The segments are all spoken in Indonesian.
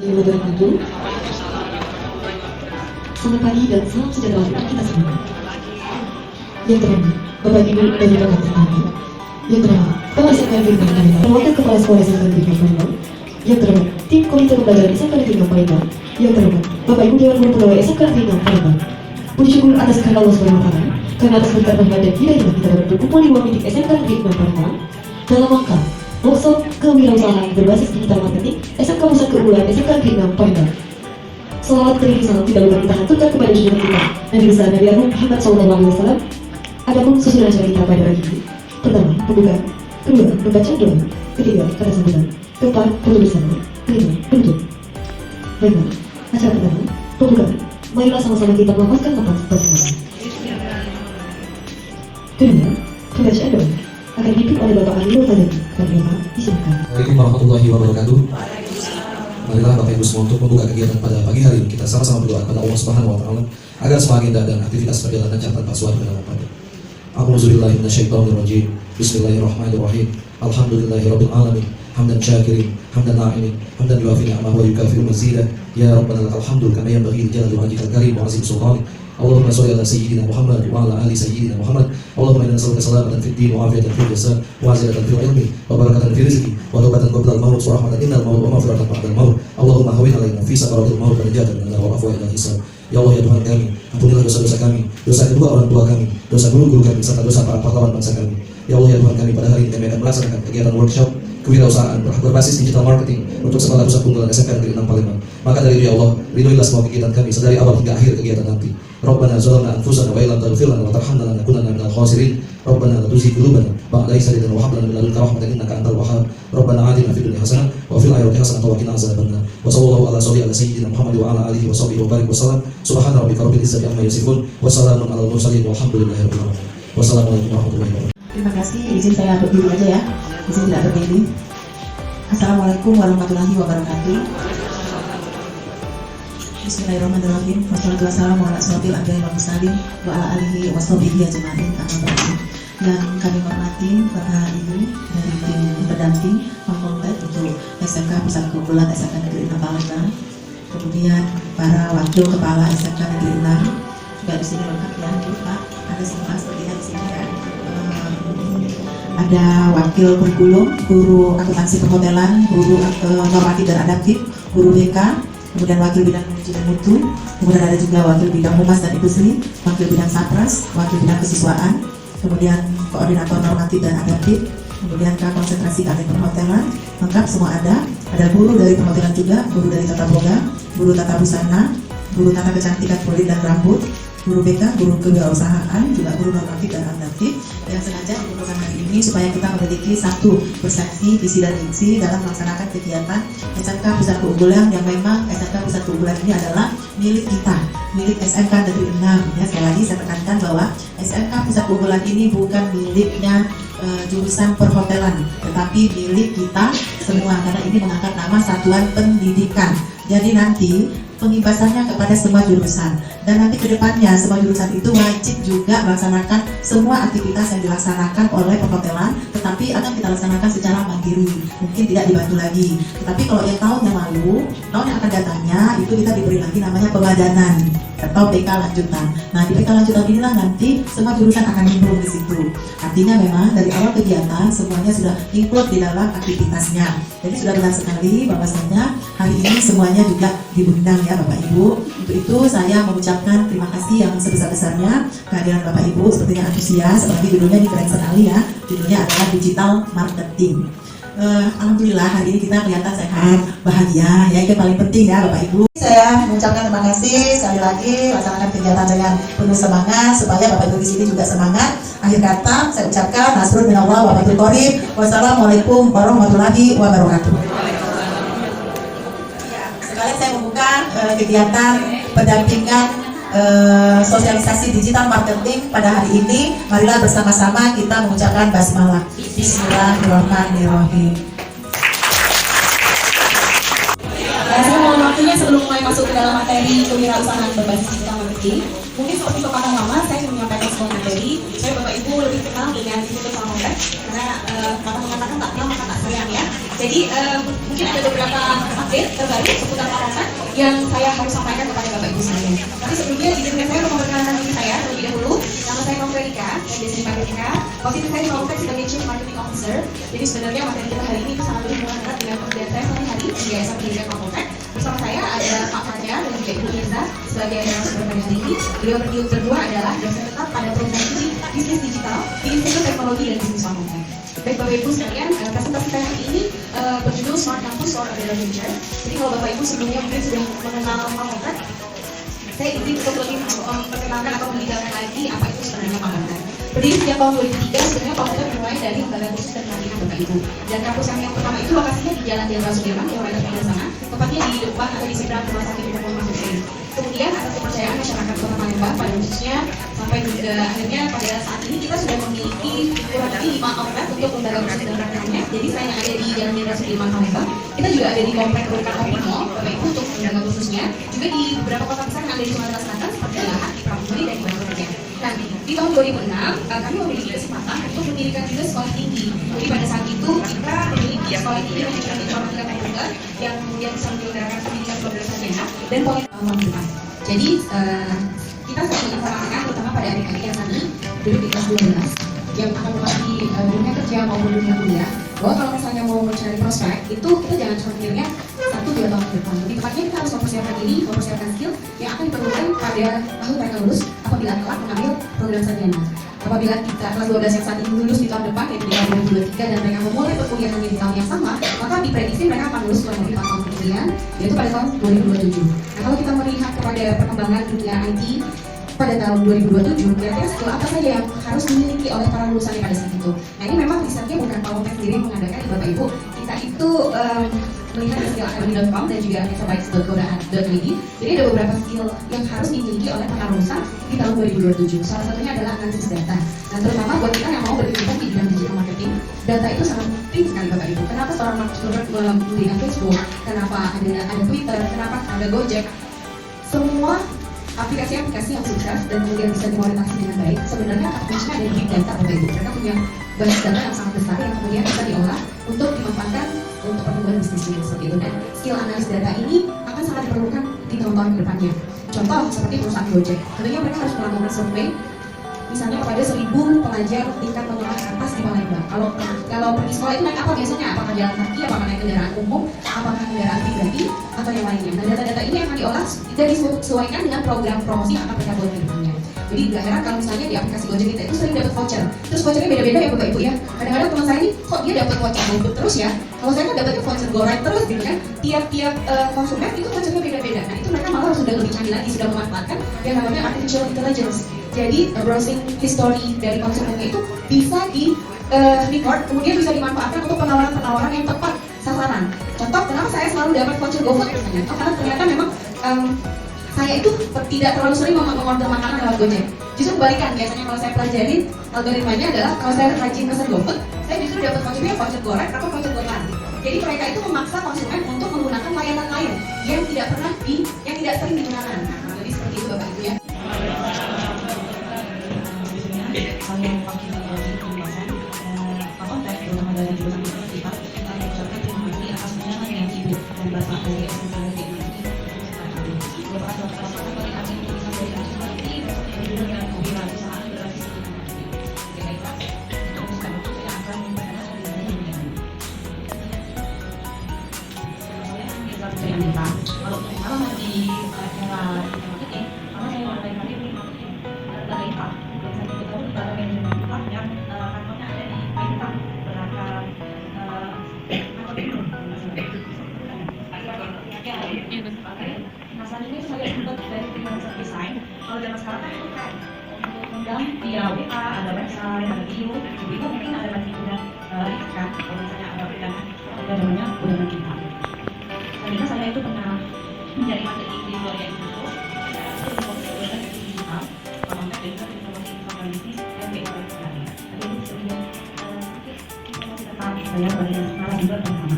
wabarakatuh. Selamat pagi dan salam sejahtera untuk kita semua. Yang terhormat, Bapak Ibu dari Bapak Pertama. Yang terhormat, Bapak SMK Negeri Palembang, Wakil Kepala Sekolah SMK Negeri Palembang. Yang terhormat, Tim Komite Pembelajaran SMK Negeri Palembang. Yang terhormat, Bapak Ibu Dewan Guru Pegawai SMK Negeri Palembang. Puji syukur atas kehendak Allah Subhanahu wa Ta'ala, karena atas berkat rahmat dan hidayah kita dapat berkumpul di ruang meeting SMK Negeri Palembang dalam rangka workshop kewirausahaan berbasis digital marketing SMK Pusat Keunggulan SMK Negeri Palembang. Salawat teriring salam tidak lupa kita haturkan kepada junjungan kita Nabi besar Nabi Agung Muhammad SAW. Adapun susunan acara kita pada pagi ini: pertama, pembukaan; kedua, membaca doa; ketiga, kata sambutan; keempat, foto bersama; kelima, penutup. Baiklah, acara pertama, pembukaan. Marilah sama-sama kita melafazkan lafaz basmalah. Kedua, pembacaan doa akan dipimpin oleh Bapak Anil Tadani. Kami Bapak disilakan. Assalamualaikum warahmatullahi wabarakatuh. Marilah Bapak Ibu semua untuk membuka kegiatan pada pagi hari ini. Kita sama-sama berdoa kepada Allah Subhanahu wa Ta'ala agar semua agenda dan aktivitas berjalan lancar tanpa suatu kendala. A'udzubillahi minasyaitonirrajim. Bismillahirrahmanirrahim. Alhamdulillahirabbil alamin. Hamdan syakirin, hamdan na'imin, hamdan yuafi ni'amahu wa yukafiru mazidah. Ya Rabbana lakal hamdu kama yanbaghi li jalali wajhikal karim wa 'azimi sultanik. Allahumma shalli ala sayyidina Muhammad wa ala ali sayyidina Muhammad. Allahumma inna nas'aluka salamatan fid din wa 'afiyatan fil jasad wa 'azilatan fil ilmi wa barakatan fil rizqi wa tawbatan qabla al-maut wa rahmatan innal maut wa maghfiratan ba'da al-maut. Allahumma hawwin alaina fi sakaratil maut wa najatan min an-nar wa afwa ila hisab. Ya Allah ya Tuhan kami, ampunilah dosa-dosa kami, dosa kedua orang tua kami, dosa guru-guru kami, serta dosa para pahlawan bangsa kami. Ya Allah ya Tuhan kami, pada hari ini kami akan melaksanakan kegiatan workshop kewirausahaan berbasis digital marketing untuk sekolah pusat unggulan SMK Negeri Palembang. Maka dari itu ya Allah, ridhoilah semua kegiatan kami sedari awal hingga akhir kegiatan nanti. Rabbana zalamna anfusana wa illam taghfir lana wa tarhamna lanakunanna minal khasirin. Rabbana la tuzigh qulubana ba'da idh hadaytana wa hab lana min ladunka rahmatan innaka antal wahhab. Rabbana atina fid dunya hasanah wa fil akhirati hasanah wa qina azabannar. Wa sallallahu ala sayyidina Muhammad wa ala alihi wa sahbihi wa barik wa sallam. Subhana rabbika rabbil izzati amma yasifun wa salamun alal mursalin walhamdulillahi rabbil alamin. Wassalamualaikum warahmatullahi wabarakatuh. Terima kasih, izin saya berdiri aja ya, izin tidak berdiri. Assalamualaikum warahmatullahi wabarakatuh. Bismillahirrahmanirrahim. Wassalatu wassalamu ala asyrofil anbiya'i wal mursalin wa ala alihi wa sahbihi ajma'in. Yang kami hormati Bapak Ibu dari tim pendamping Fakultas untuk SMK Pusat Keunggulan SMK Negeri Palembang, kemudian para wakil kepala SMK Negeri 6 juga di sini lengkap ya, Pak. Ada semua sepertinya di sini kan. Ada wakil kurikulum, guru akuntansi perhotelan, guru normatif dan adaptif, guru BK, kemudian wakil bidang manajemen mutu, kemudian ada juga wakil bidang humas dan industri, wakil bidang sapras, wakil bidang kesiswaan, kemudian koordinator normatif dan adaptif, kemudian konsentrasi ahli perhotelan, lengkap semua ada. Ada guru dari perhotelan juga, guru dari tata boga, guru tata busana, guru tata kecantikan kulit dan rambut, guru BK, guru kewirausahaan, juga guru normatif dan adaptif yang sengaja diperlukan hari ini supaya kita memiliki satu persepsi, visi dan misi dalam melaksanakan kegiatan SMK Pusat Keunggulan yang memang SMK Pusat Keunggulan ini adalah milik kita, milik SMK Negeri 6. Ya, sekali lagi saya tekankan bahwa SMK Pusat Keunggulan ini bukan miliknya jurusan perhotelan, tetapi milik kita semua karena ini mengangkat nama satuan pendidikan. Jadi nanti pengimbasannya kepada semua jurusan, dan nanti kedepannya semua jurusan itu wajib juga melaksanakan semua aktivitas yang dilaksanakan oleh perhotelan, tetapi akan kita laksanakan secara mandiri, mungkin tidak dibantu lagi. Tetapi kalau yang tahun yang lalu, tahun yang akan datangnya itu kita diberi lagi namanya pemadanan atau PK lanjutan. Nah, di PK lanjutan inilah nanti semua jurusan akan nimbrung di situ. Artinya memang dari awal kegiatan semuanya sudah include di dalam aktivitasnya. Jadi sudah benar sekali bahwasanya hari ini semuanya juga diundang ya Bapak Ibu. Untuk itu saya mengucapkan terima kasih yang sebesar-besarnya kehadiran Bapak Ibu, sepertinya antusias, apalagi judulnya ini keren sekali ya. Judulnya adalah digital marketing. Alhamdulillah hari ini kita kelihatan sehat, bahagia, ya itu paling penting ya Bapak Ibu. Saya mengucapkan terima kasih sekali lagi, laksanakan kegiatan dengan penuh semangat supaya Bapak Ibu di sini juga semangat. Akhir kata saya ucapkan nasrul minallah wa fathul qarib. Wassalamualaikum warahmatullahi wabarakatuh. Sekali saya membuka kegiatan pendampingan sosialisasi digital marketing pada hari ini. Marilah bersama-sama kita mengucapkan basmalah. Bismillahirrahmanirrahim. Saya mohon waktunya sebelum mulai masuk ke dalam materi kewirausahaan berbasis digital marketing. Mungkin seperti sepatah nama saya ingin menyampaikan sebuah materi. Saya Bapak Ibu lebih kenal dengan Institut Farmomplek karena kata mengatakan tak kenal maka tak sayang ya. Jadi mungkin ada beberapa update terbaru seputar papasan yang saya harus sampaikan kepada Bapak Ibu sekalian. Tapi sebelumnya izinkan saya untuk memperkenalkan diri saya terlebih dahulu. Nama saya Novrenika dan biasa dipanggil Nika. Waktu itu saya melakukan sebagai Chief Marketing Officer. Jadi sebenarnya materi kita hari ini itu sangat berhubungan erat dengan pekerjaan saya sehari-hari di Yayasan Pendidikan Kapoltek. Bersama saya ada Pak Fajar dan juga Ibu Liza sebagai narasumber pada hari ini. Beliau berdua adalah dosen tetap pada program studi Bisnis Digital di Institut Teknologi dan Bisnis Kapoltek. Baik Bapak Ibu sekalian, presentasi saya hari ini berjudul Smart Campus for a Better Future. Jadi kalau Bapak Ibu sebelumnya mungkin sudah mengenal Kapoltek, saya izin untuk lebih memperkenalkan atau mendetailkan lagi apa itu sebenarnya Kapoltek. Berdiri sejak tahun 2003, sebenarnya Kapoltek dimulai dari lembaga khusus dan pelatihan Bapak Ibu. Dan kampus yang pertama itu lokasinya di Jalan Jenderal Sudirman, kilometer 3 sana, tepatnya di depan atau di seberang rumah sakit Umum Mahfud MD. Kemudian atas kepercayaan masyarakat Kota Palembang pada khususnya sampai akhirnya pada saat ini kita sudah memiliki kurang lebih 5 outlet untuk lembaga khusus dan pelatihannya. Jadi saya yang ada di Jalan Jenderal Sudirman Palembang, kita juga ada di komplek Rukan Opin Mall, Bapak Ibu untuk lembaga khususnya. Juga di beberapa kota besar yang ada di Sumatera Selatan seperti Lahat, di Pramugari dan di Bandung. Nah, di tahun 2006 kami memiliki kesempatan untuk mendirikan juga sekolah tinggi. Jadi pada saat itu kita memiliki sekolah tinggi yang juga informatika komputer yang kemudian bisa menyelenggarakan pendidikan program sarjana dan pengembangan. Jadi kita sedang menginformasikan terutama pada adik-adik yang tadi duduk di kelas 12 yang akan memasuki dunia kerja maupun dunia kuliah, bahwa kalau misalnya mau mencari prospek itu kita jangan cuma mikirnya 1-2 tahun ke depan. Lebih tepatnya kita harus mempersiapkan diri, mempersiapkan skill yang akan diperlukan pada tahun mereka lulus apabila kelak mengambil program sarjana. Apabila kita kelas 12 yang saat ini lulus di tahun depan, yaitu di tahun 2023, dan mereka memulai perkuliahannya di tahun yang sama, maka diprediksi mereka akan lulus kurang lebih 4 tahun kemudian, yaitu pada tahun 2027. Nah, kalau kita melihat kepada perkembangan dunia IT pada tahun 2027, kira-kira skill apa saja yang harus dimiliki oleh para lulusan pada saat itu. Nah, ini memang risetnya bukan Kapoltek sendiri yang mengadakan, Bapak Ibu. Kita itu melihat skill akademi.com dan juga exabytes.co.id. Jadi ada beberapa skill yang harus dimiliki oleh para lulusan di tahun 2027. Salah satunya adalah analisis data. Nah, terutama buat kita yang mau berkegiatan di bidang digital marketing, data itu sangat penting sekali Bapak Ibu. Kenapa seorang marketer menggunakan Facebook? Kenapa ada Twitter? Kenapa ada Gojek? Semua aplikasi-aplikasi yang sukses dan kemudian bisa dimonetasi dengan baik, sebenarnya kuncinya ada di big data Bapak Ibu. Mereka punya banyak data yang sangat besar yang kemudian bisa diolah untuk dimanfaatkan untuk pertumbuhan bisnisnya seperti itu. Dan skill analis data ini akan sangat diperlukan di tahun-tahun ke depannya. Contoh seperti perusahaan Gojek, tentunya mereka harus melakukan survei misalnya kepada 1000 pelajar tingkat menengah atas di Palembang. Kalau pergi sekolah itu naik apa biasanya? Apakah jalan kaki, apakah naik kendaraan umum, apakah kendaraan pribadi, atau yang lainnya. Nah, data-data ini akan diolah dan disesuaikan dengan program promosi yang akan mereka buat ke depannya. Jadi gak heran kalau misalnya di aplikasi Gojek kita itu sering dapat voucher. Terus vouchernya beda-beda ya Bapak Ibu ya. Kadang-kadang teman saya ini kok dia dapat voucher GoFood terus ya. Kalau saya kan dapatnya voucher GoRide terus gitu kan. Tiap-tiap konsumen itu vouchernya beda-beda. Nah, itu mereka malah sudah lebih canggih lagi, sudah memanfaatkan yang namanya artificial intelligence. Jadi browsing history dari konsumennya itu bisa di record, kemudian bisa dimanfaatkan untuk penawaran-penawaran yang tepat sasaran. Contoh, kenapa saya selalu dapat voucher GoFood misalnya? Oh, karena ternyata memang saya itu tidak terlalu sering mengorder makanan lewat Gojek. Justru kebalikan, biasanya kalau saya pelajari algoritmanya adalah kalau saya rajin pesan GoFood, saya justru dapat vouchernya voucher GoRide atau voucher GoCar. Jadi mereka itu memaksa konsumen untuk menggunakan layanan lain yang tidak sering digunakan. Nah, lebih seperti itu Bapak Ibu ya. Kalian wakil dari pembahasan Kapoltek terutama dalam jurusan universitas, kami ucapkan terima kasih atas undangan yang ibu dan bapak dari SMK Teknologi. Merupakan suatu kesempatan bagi kami untuk bisa berikan ini berjudul dengan kewirausahaan berbasis teknologi. Untuk saya akan memperkenalkan diri saya. Saya Mirza Putri Anita. Kalau pengalaman di era marketing, karena saya mulai karir di dari IPA. Pada manajemen yang kantornya ada di Maita, belakang kantor itu. Nah, selanjutnya saya sempat dari freelancer design. Kalau zaman sekarang kan itu kan undang via WA, ada website, ada video, itu mungkin ada lagi udah kan. Kalau misalnya ada undangan, ada namanya undangan kita. Selanjutnya saya itu pernah menjadi marketing di Gloria Info. Saya di digital, kontak dan juga informasi bisnis dan BUMN. Jadi sebelum informasi tentang saya sebagai narasumber bersama.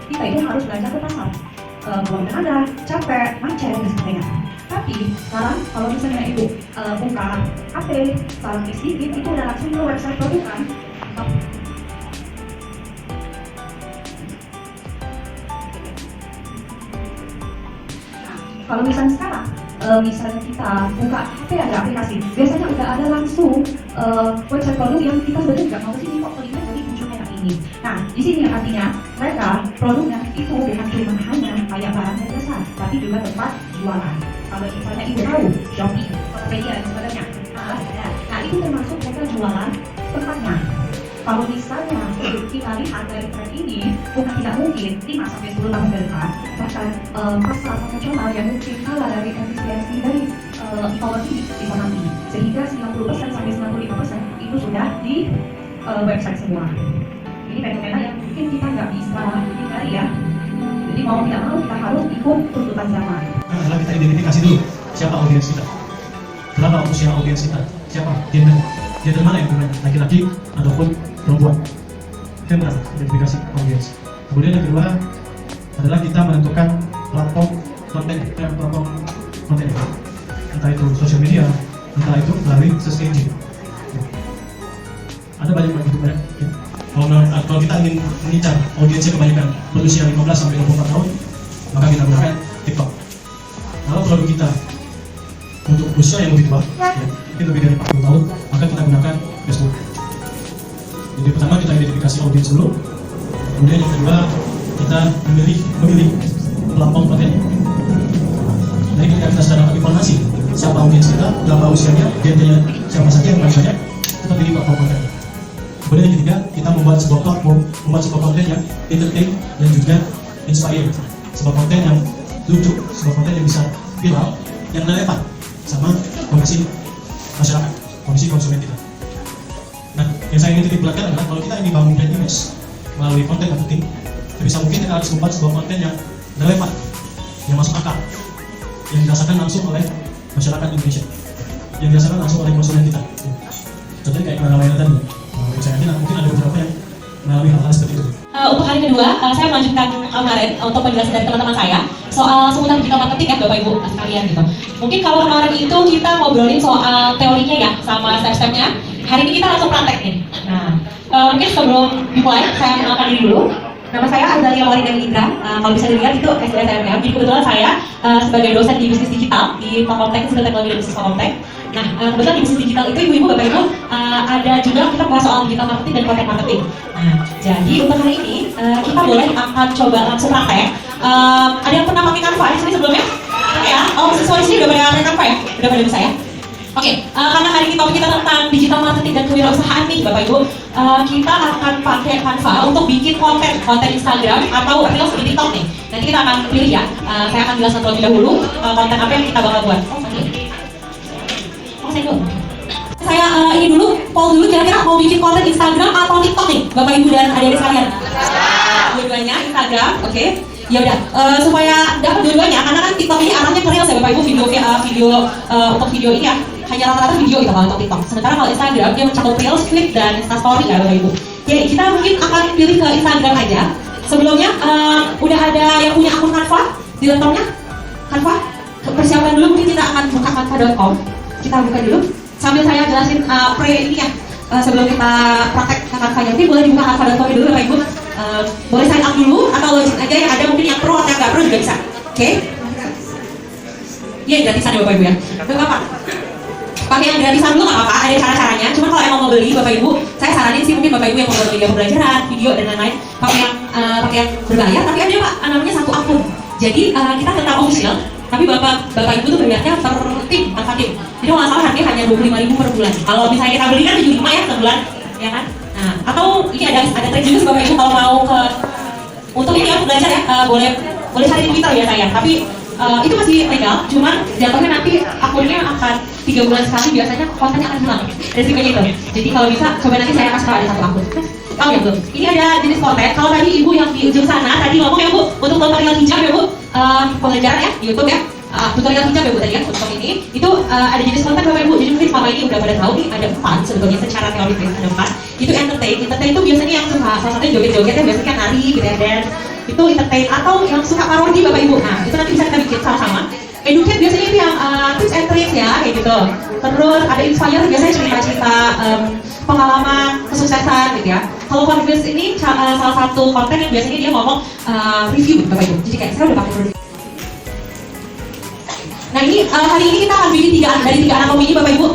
Kita itu harus belajar ke pasar. Buang tenaga, capek, macet dan sebagainya. Tapi sekarang kalau misalnya ibu buka HP, salah sedikit itu udah langsung ke website produk kan. Kalau misalnya sekarang, misalnya kita buka HP ada aplikasi, biasanya udah ada langsung website produk yang kita sebenarnya nggak mau sih kok kelima jadi munculnya yang ini. Nah, di sini artinya mereka produknya itu bukan cuma hanya kayak barang dan jasa, tapi juga tempat jualan. Kalau misalnya ibu tahu Shopee, Tokopedia dan sebagainya, nah itu termasuk mereka jualan tempatnya. Kalau misalnya kita lihat dari tren ini, bukan tidak mungkin 5-10 tahun ke depan, bahkan pasar konvensional yang mungkin kalah dari efisiensi dari e-commerce ini bisa mati. Sehingga 90%-95% itu sudah di website semua. Ini fenomena yang mungkin kita nggak bisa hindari ya. Jadi mau tidak mau kita harus ikut tuntutan zaman. Adalah kita identifikasi dulu siapa audiens kita, berapa usia audiens kita, siapa gender mana yang dominan, laki-laki ataupun perempuan. Itu yang pertama, identifikasi audiens. Kemudian yang kedua adalah kita menentukan platform konten, entah itu sosial media, entah itu melalui search engine. Ada banyak YouTube ya. Kalau kita ingin mengincar audiensnya kebanyakan berusia 15-24 tahun, maka kita gunakan TikTok. Kalau produk kita untuk usia yang lebih tua, ya, mungkin lebih dari 40 tahun, maka kita gunakan Facebook. Jadi pertama kita identifikasi audiens dulu, kemudian yang kedua kita memilih platform konten. Jadi ketika kita sudah dapat informasi siapa audiens kita, berapa usianya, gendernya siapa saja yang paling banyak, kita pilih platform konten. Kemudian yang ketiga, kita membuat sebuah platform, membuat sebuah konten yang entertain dan juga inspire, sebuah konten yang lucu, sebuah konten yang bisa viral, yang relevan sama kondisi masyarakat, kondisi konsumen kita. Nah, yang saya ingin titik beratkan adalah kalau kita ingin bangun brand image melalui konten marketing, sebisa mungkin kita harus membuat sebuah konten yang relevan, yang masuk akal, yang dirasakan langsung oleh masyarakat Indonesia, yang dirasakan langsung oleh konsumen kita. Contohnya kayak layanan tadi, saya yakin mungkin ada beberapa yang mengalami hal-hal seperti itu. Untuk hari kedua, saya melanjutkan kemarin untuk penjelasan dari teman-teman saya soal seputar digital marketing ya Bapak Ibu sekalian gitu. Mungkin kalau kemarin itu kita ngobrolin soal teorinya ya sama step-stepnya, hari ini kita langsung praktek nih. Nah, mungkin sebelum dimulai saya mengenalkan diri dulu. Nama saya Azalia Maulida Indra. Kalau bisa dilihat itu SDSMM. Jadi kebetulan saya sebagai dosen di bisnis digital di Fakultas Teknologi dan Bisnis Fakultas. Nah, kebetulan di bisnis digital itu ibu-ibu, bapak-ibu ada juga kita bahas soal digital marketing dan content marketing. Nah, jadi untuk hari ini kita boleh akan coba langsung praktek. Ada yang pernah pakai Canva di sini sebelumnya? Ya, siswa di sini udah pernah pakai Canva ya? Udah pada bisa ya? Oke, karena hari ini topik kita tentang digital marketing dan kewirausahaan nih Bapak Ibu, kita akan pakai Canva untuk bikin konten Instagram atau Reels di TikTok nih. Nanti kita akan pilih ya, saya akan jelaskan terlebih dahulu konten apa yang kita bakal buat. Saya ini dulu, poll dulu kira-kira mau bikin konten Instagram atau TikTok nih Bapak Ibu dan adik-adik sekalian? Dua-duanya Instagram, oke. Ya udah, supaya dapat dua-duanya, karena kan TikTok ini arahnya ke Reels ya Bapak Ibu, video untuk video ini ya hanya rata-rata video gitu kalau untuk TikTok. Sementara kalau Instagram dia mencakup Reels, Clip, dan Instastory ya Bapak Ibu. Jadi kita mungkin akan pilih ke Instagram aja. Sebelumnya udah ada yang punya akun Canva di laptopnya? Canva? Persiapan dulu, mungkin kita akan buka canva.com. Kita buka dulu sambil saya jelasin ini ya. Sebelum kita praktek Canva nya, mungkin boleh dibuka canva.com dulu Bapak Ibu. Boleh sign up dulu atau login aja yang ada, mungkin yang pro atau yang nggak pro juga bisa. Oke? Iya, gratisan ya Bapak Ibu ya. Nggak apa-apa. Pakai yang gratisan dulu nggak apa-apa, ada cara-caranya. Cuma kalau emang mau beli Bapak Ibu, saya saranin sih mungkin Bapak Ibu yang mau beli video pembelajaran, video dan lain-lain, pakai yang berbayar. Tapi ada Pak, namanya satu akun. Jadi kita tetap official, tapi Bapak Ibu tuh bayarnya per tim, tanpa tim. Jadi kalau nggak salah harganya hanya 25.000 per bulan. Kalau misalnya kita beli kan 75 ya per bulan, ya kan? Nah, atau ini ada trik juga sih Bapak Ibu kalau mau ke untuk ini ya belajar ya, boleh cari di Twitter ya saya. Tapi itu masih legal, cuman jatuhnya nanti akunnya akan 3 bulan sekali, biasanya kontennya akan hilang. Resikonya itu. Jadi kalau bisa, coba nanti saya kasih tahu ada satu akun. Oh ya belum. Ini ada jenis konten. Kalau tadi ibu yang di ujung sana tadi ngomong ya Bu, untuk tutorial hijab ya Bu, pembelajaran ya di YouTube ya. Tutorial hijab ya Bu tadi ya untuk ini. Itu ada jenis konten Bapak Ibu. Jadi mungkin selama ini udah pada tahu nih ada 4 sebetulnya secara teoritis ada 4. Itu entertain itu biasanya yang suka salah satunya joget-joget ya, biasanya kan nari gitu ya, dance. Itu entertain, atau yang suka parodi Bapak Ibu. Nah, itu nanti bisa kita bikin sama-sama. Educate biasanya itu yang tips and tricks ya, kayak gitu. Terus ada inspire biasanya cerita-cerita pengalaman kesuksesan gitu ya. Kalau Converse ini salah satu konten yang biasanya dia ngomong review Bapak Ibu. Jadi kayak saya udah pakai review. Nah ini hari ini kita akan bikin dari tiga anatomi ini Bapak Ibu.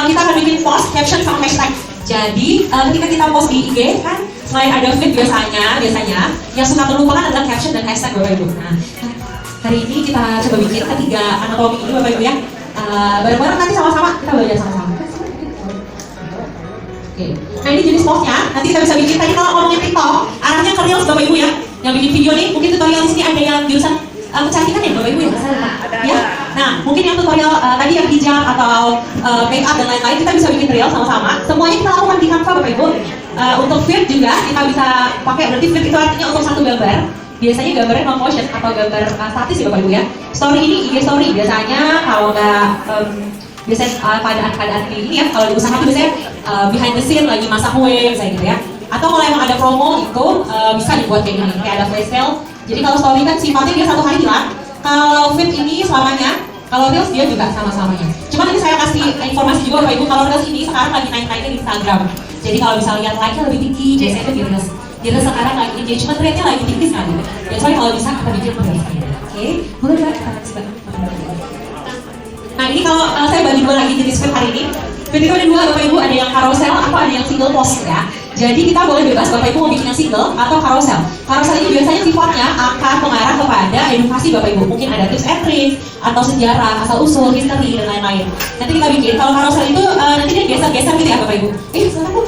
Kita akan bikin post, caption, sama hashtag. Jadi ketika kita post di IG kan selain ada feed biasanya yang suka terlupakan adalah caption dan hashtag Bapak Ibu. Nah hari ini kita coba bikin ketiga anatomi ini Bapak Ibu ya. Bareng-bareng nanti sama-sama kita belajar sama-sama. Oke. Nah ini jenis postnya. Nanti kita bisa bikin. Tadi kalau ngomongin TikTok, arahnya ke Reels Bapak Ibu ya. Yang bikin video nih, mungkin tutorial di sini ada yang jurusan kecantikan ya Bapak Ibu ya. Ya. Nah mungkin yang tutorial tadi yang hijab atau make up dan lain-lain kita bisa bikin Reels sama-sama. Semuanya kita lakukan di Canva Bapak Ibu. Untuk feed juga kita bisa pakai. Berarti feed itu artinya untuk satu gambar. Biasanya gambarnya non motion atau gambar statis ya Bapak Ibu ya. Story ini IG story biasanya kalau nggak biasanya keadaan ini ya, kalau di usaha itu biasanya behind the scene lagi masak kue misalnya gitu ya. Atau kalau emang ada promo itu bisa dibuat kayak gini, kayak ada flash sale. Jadi kalau story kan sifatnya dia satu hari hilang. Kalau feed ini selamanya, kalau Reels dia juga sama-samanya. Cuma ini saya kasih informasi juga Bapak Ibu, kalau Reels ini sekarang lagi naik-naiknya di Instagram. Jadi kalau bisa lihat like-nya lebih tinggi, biasanya itu di Reels. Di Reels sekarang lagi engagement rate-nya lagi tinggi sekali. Ya soalnya kalau bisa kita bikin Reels. Oke, boleh nggak kita coba? Nah ini kalau saya bagi dua lagi jenis feed hari ini. Feed itu ada dua Bapak Ibu, ada yang carousel atau ada yang single post ya. Jadi kita boleh bebas Bapak Ibu mau bikin yang single atau carousel. Carousel ini biasanya sifatnya akan mengarah kepada edukasi Bapak Ibu. Mungkin ada tips and tricks atau sejarah, asal usul, history dan lain-lain. Nanti kita bikin. Kalau carousel itu nanti dia geser-geser gitu ya Bapak Ibu. Sekarang